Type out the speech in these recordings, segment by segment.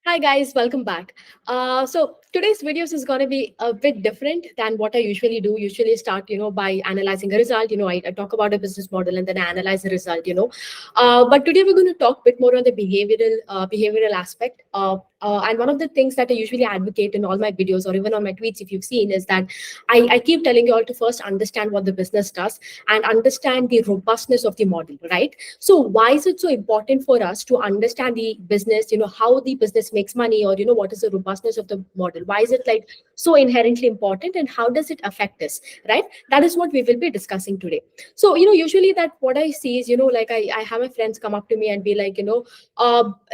Hi guys, welcome back. So today's videos is going to be a bit different than what I usually do. Usually start, by analyzing a result. I talk about a business model and then I analyze the result. But today we're going to talk a bit more on the behavioral aspect. And one of the things that I usually advocate in all my videos or even on my tweets, if you've seen, is that I keep telling you all to first understand what the business does and understand the robustness of the model, right? So why is it so important for us to understand the business, how the business makes money, or what is the robustness of the model? Why is it like so inherently important, and how does it affect us, right? That is what we will be discussing today. So usually that what I see is, like I have my friends come up to me and be like,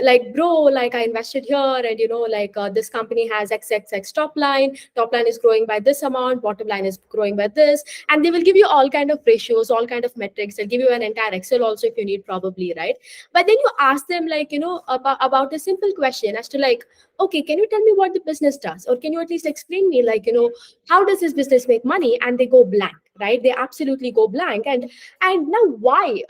like, bro, like I invested here, and like this company has xxx top line is growing by this amount, bottom line is growing by this, and they will give you all kind of ratios, all kind of metrics. They'll give you an entire excel also if you need, probably, right? But then you ask them, like, about a simple question as to, like, okay, can you tell me what the business does, or can you at least explain me, like, how does this business make money? And they go blank, right? They absolutely go blank. And now why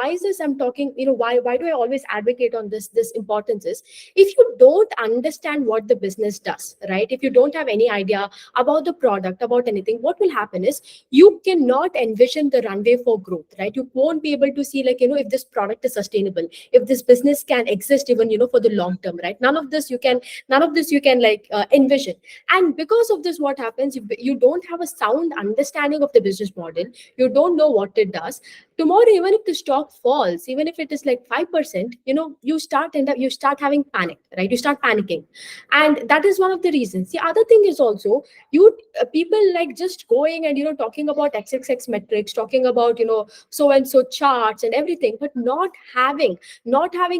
is this I'm talking, why do I always advocate on this importance is, if you don't understand what the business does, right? If you don't have any idea about the product, about anything, what will happen is you cannot envision the runway for growth, right? You won't be able to see, like, if this product is sustainable, if this business can exist even, for the long term, right? None of this you can like envision. And because of this, what happens, you don't have a sound understanding of the business model. You don't know what it does. Tomorrow, even if the stock falls, even if it is like 5%, you start having panic, right? You start panicking. And that is one of the reasons. The other thing is also, you people like just going and talking about xxx metrics, talking about so and so charts and everything, but not having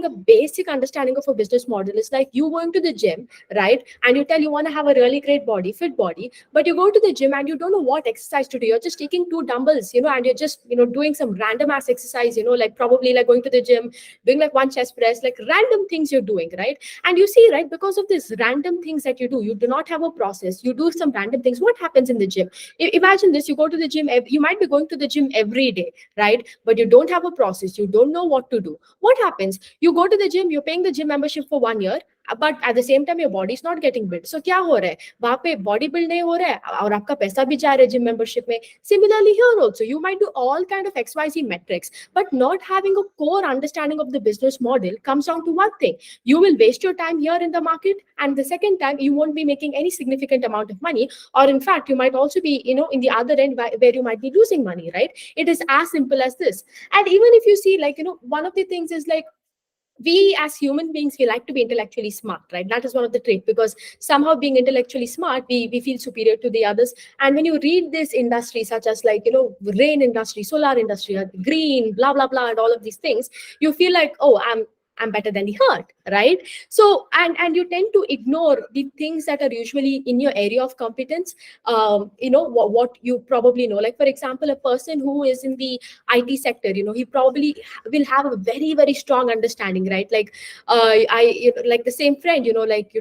a basic understanding of a business model. Is like you going to the gym, right? And you tell you want to have a really great body, fit body, but you go to the gym and you don't know what exercise to do. You're just taking two dumbbells, and you're just doing some random ass exercise, like probably like going to the gym, doing like one chest press, like random things you're doing, right? And you see, right, because of this random things that you do not have a process. You do some random things. What happens in the gym? Imagine this: you go to the gym. You might be going to the gym every day, right? But you don't have a process. You don't know what to do. What happens? You go to the gym. You're paying the gym membership for 1 year, but at the same time your body is not getting built. So क्या हो रहा है वहां पे? Body build नहीं हो रहा है और आपका पैसा भी जा रहा है जिम मेंबरशिप में. Similarly here also, you might do all kind of xyz metrics, but not having a core understanding of the business model comes down to one thing: you will waste your time here in the market, and the second time you won't be making any significant amount of money, or in fact you might also be in the other end where you might be losing money, right? It is as simple as this. And even if you see, like, one of the things is, like, we as human beings, we like to be intellectually smart, right? That is one of the traits, because somehow being intellectually smart, we feel superior to the others. And when you read this industry, such as, like, rain industry, solar industry, green, blah blah blah, and all of these things, you feel like, oh, I'm better than the herd, right? So, and you tend to ignore the things that are usually in your area of competence. What you probably know, like, for example, a person who is in the IT sector, he probably will have a very very strong understanding, right? Like, like the same friend, like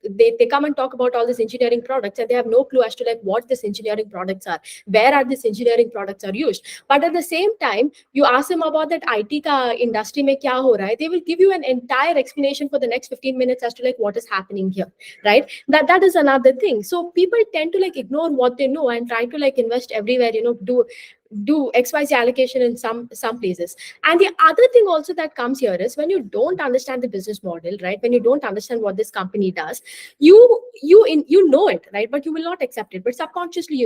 they come and talk about all these engineering products, and they have no clue as to, like, what these engineering products are, where are these engineering products are used. But at the same time, you ask them about that IT ka industry mein kya ho raha hai, they will give you an entire explanation for the next 15 minutes as to, like, what is happening here, right? That is another thing. So people tend to, like, ignore what they know and try to, like, invest everywhere, do xyz allocation in some places. And the other thing also that comes here is, when you don't understand the business model, right, when you don't understand what this company does, you know it, right, but you will not accept it, but subconsciously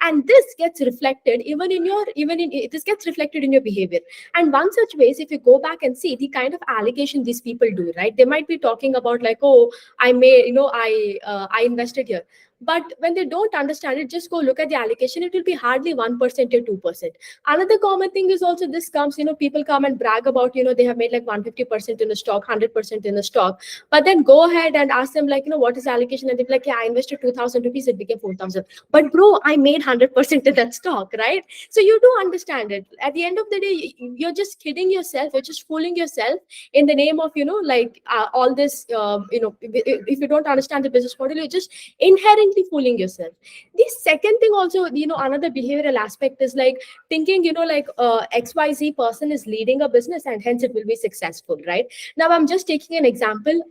and this gets reflected even in this gets reflected in your behavior. And one such ways, if you go back and see the kind of allocation these people do, right, they might be talking about, like, oh, I may I invested here. But when they don't understand it, just go look at the allocation. It will be hardly 1% or 2%. Another common thing is also, this comes, people come and brag about, they have made like 150% in a stock, 100% in a stock. But then go ahead and ask them, like, what is the allocation? And they'll be like, yeah, I invested 2,000 rupees, it became 4,000. But bro, I made 100% in that stock, right? So you do understand it. At the end of the day, you're just kidding yourself. You're just fooling yourself in the name of, like, all this, if you don't understand the business model, you're just inherently fooling yourself. The second thing also, another behavioral aspect is, like, thinking, like, xyz person is leading a business and hence it will be successful, right? Now I'm just taking an example.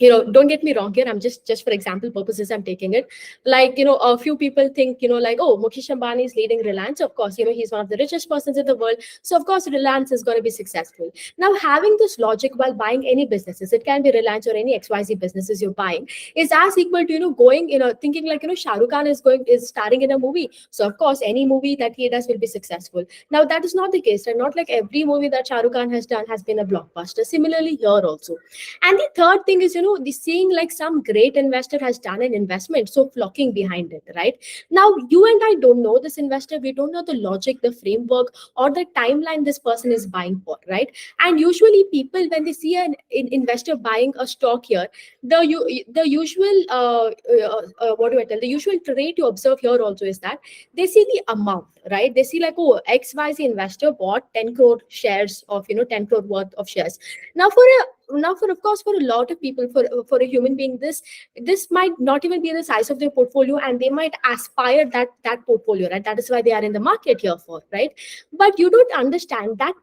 don't get me wrong here, I'm just for example purposes I'm taking it. Like, a few people think, like, oh, Mukesh Ambani is leading Reliance, of course, he's one of the richest persons in the world, so of course Reliance is going to be successful. Now, having this logic while buying any businesses, it can be Reliance or any XYZ businesses you're buying, is as equal to, going, thinking like, Shah Rukh Khan is starring in a movie, so of course any movie that he does will be successful. Now, that is not the case, and not like every movie that Shah Rukh Khan has done has been a blockbuster. Similarly here also. And the third thing is, the seeing like some great investor has done an investment, so flocking behind it, right? Now, you and I don't know this investor, we don't know the logic, the framework, or the timeline this person is buying for, right? And usually, people, when they see an investor buying a stock here, the usual what do I tell? The usual trait to observe here also is that they see the amount, right? They see like, oh, XYZ investor bought 10 crore shares of, 10 crore worth of shares. Now, for of course, for a lot of people, for a human being, this might not even be the size of their portfolio, and they might aspire that portfolio, right? That is why they are in the market here for, right? But you don't understand that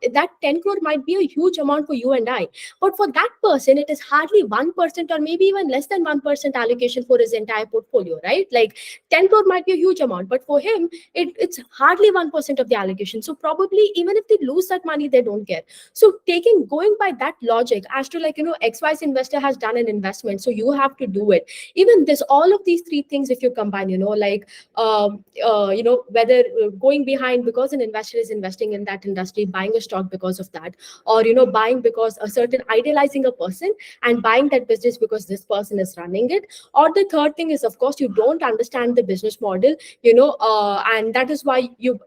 10 crore might be a huge amount for you and I, but for that person it is hardly 1%, or maybe even less than 1% allocation for his entire portfolio, right? Like, 10 crore might be a huge amount, but for him it's hardly 1% of the allocation. So probably even if they lose that money, they don't care. So going by that logic, as to like, XYZ investor has done an investment, so you have to do it. Even this, all of these three things, if you combine, like, whether going behind because an investor is investing in that industry, buying a stock because of that, or, buying because a certain idolizing a person and buying that business because this person is running it. Or the third thing is, of course, you don't understand the business model, and that is why you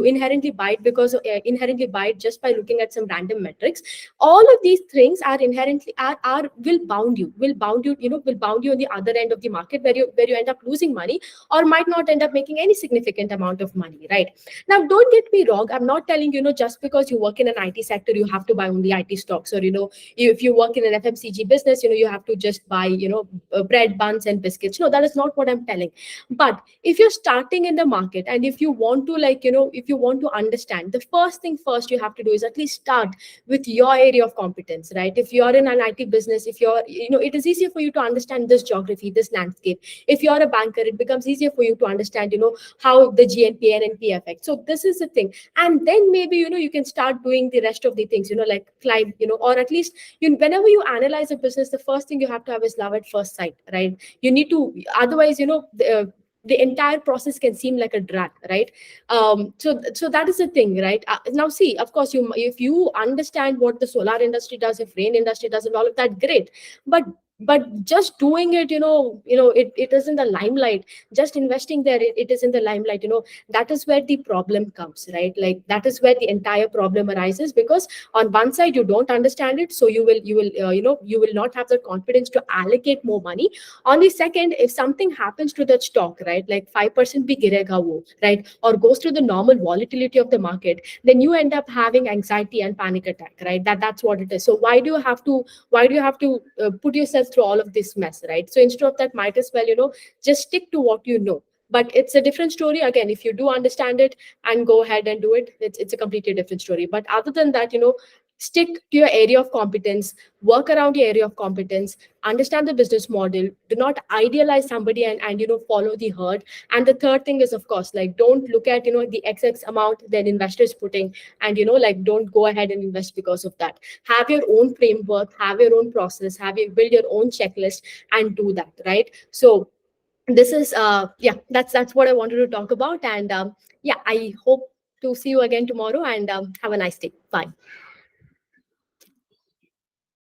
inherently buy it, because inherently buy it just by looking at some random metrics. All of these things are inherently are will bound you on the other end of the market, where you end up losing money, or might not end up making any significant amount of money, right? Now, don't get me wrong, I'm not telling, just because you work in an IT sector, you have to buy only IT stocks, or, if you work in an FMCG business, you have to just buy, bread, buns and biscuits. No, that is not what I'm telling. But if you're starting in the market, and if you want to, like, if you want to understand, the first thing first you have to do is at least start with your area of competence, right? If you're in an IT business, if you're, it is easier for you to understand this geography, this landscape. If you're a banker, it becomes easier for you to understand, how the GNP and NP affect. So this is the thing. And then maybe, you can start doing the rest of the things, like climb, or at least, whenever you analyze a business, the first thing you have to have is love at first sight, right? You need to, otherwise, the entire process can seem like a drag, right? So that is the thing, right? Now, see, of course, if you understand what the solar industry does, if rain industry does, and all of that, great. But just doing it, it is in the limelight. Just investing there, it is in the limelight. That is where the problem comes, right? Like, that is where the entire problem arises, because on one side you don't understand it, so you will not have the confidence to allocate more money. On the second, if something happens to that stock, right, like 5% bhi girega wo, right, or goes to the normal volatility of the market, then you end up having anxiety and panic attack, right? That's what it is. So why do you have to put yourself through all of this mess, right? So instead of that, might as well, just stick to what you know. But it's a different story again if you do understand it and go ahead and do it. It's a completely different story. But other than that, stick to your area of competence, work around your area of competence, understand the business model, do not idealize somebody and follow the herd. And the third thing is, of course, like, don't look at the XX amount that investor is putting, and like, don't go ahead and invest because of that. Have your own framework, have your own process, build your own checklist, and do that, right? So this is yeah, that's what I wanted to talk about. And yeah, I hope to see you again tomorrow, and have a nice day. Bye.